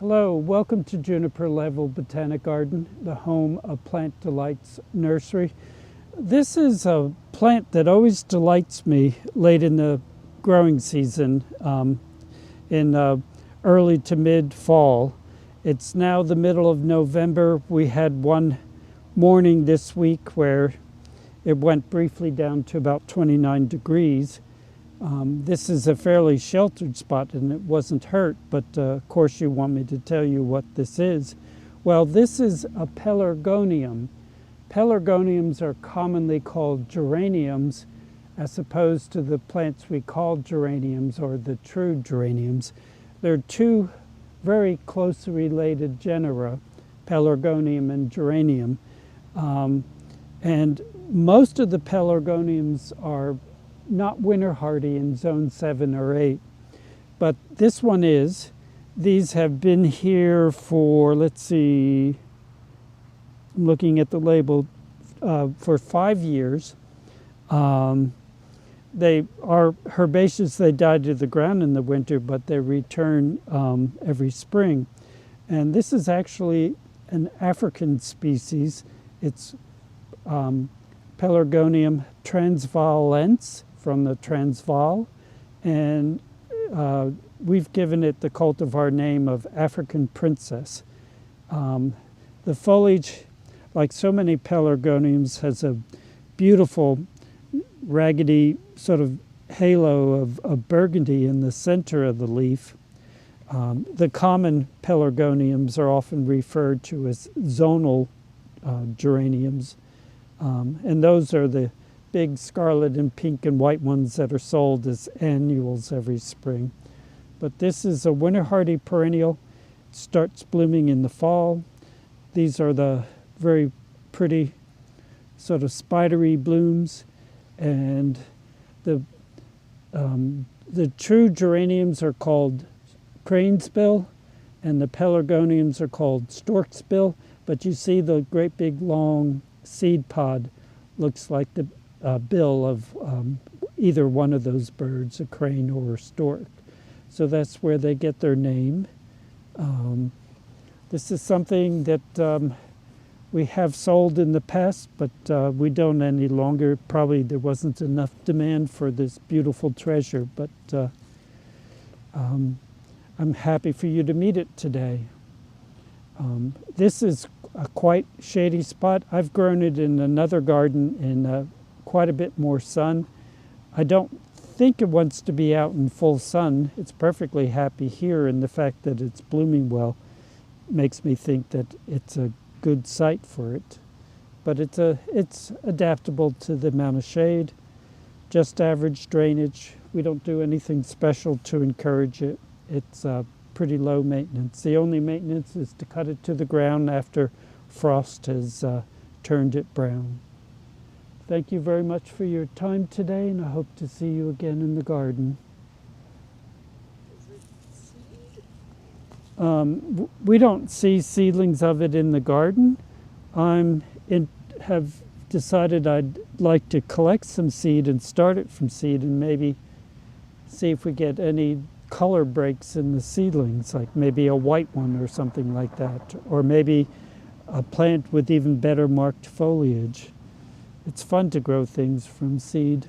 Hello, welcome to Juniper Level Botanic Garden, the home of Plant Delights Nursery. This is a plant that always delights me late in the growing season, in early to mid-fall. It's now the middle of November. We had one morning this week where it went briefly down to about 29 degrees. This is a fairly sheltered spot and it wasn't hurt, but of course you want me to tell you what this is. Well, this is a pelargonium. Pelargoniums are commonly called geraniums as opposed to the plants we call geraniums or the true geraniums. They're two very closely related genera, pelargonium and geranium. And most of the pelargoniums are not winter hardy in zone 7 or 8, but this one is. These have been here for, let's see, I'm looking at the label, for 5 years. They are herbaceous. They die to the ground in the winter, but they return every spring. And this is actually an African species. It's Pelargonium transvaalense, from the Transvaal, and we've given it the cultivar name of African Princess. The foliage, like so many pelargoniums, has a beautiful raggedy sort of halo of burgundy in the center of the leaf. The common pelargoniums are often referred to as zonal geraniums, and those are the big scarlet and pink and white ones that are sold as annuals every spring. But this is a winter hardy perennial. It starts blooming in the fall. These are the very pretty sort of spidery blooms, and the true geraniums are called cranesbill and the pelargoniums are called storksbill, but you see the great big long seed pod looks like the bill of either one of those birds, a crane or a stork. So that's where they get their name. This is something that we have sold in the past, but we don't any longer. Probably there wasn't enough demand for this beautiful treasure, but I'm happy for you to meet it today. This is a quite shady spot. I've grown it in another garden in quite a bit more sun. I don't think it wants to be out in full sun. It's perfectly happy here, and the fact that it's blooming well makes me think that it's a good site for it. But it's adaptable to the amount of shade, just average drainage. We don't do anything special to encourage it. It's pretty low maintenance. The only maintenance is to cut it to the ground after frost has turned it brown. Thank you very much for your time today, and I hope to see you again in the garden. We don't see seedlings of it in the garden. Have decided I'd like to collect some seed and start it from seed and maybe see if we get any color breaks in the seedlings, like maybe a white one or something like that, or maybe a plant with even better marked foliage. It's fun to grow things from seed.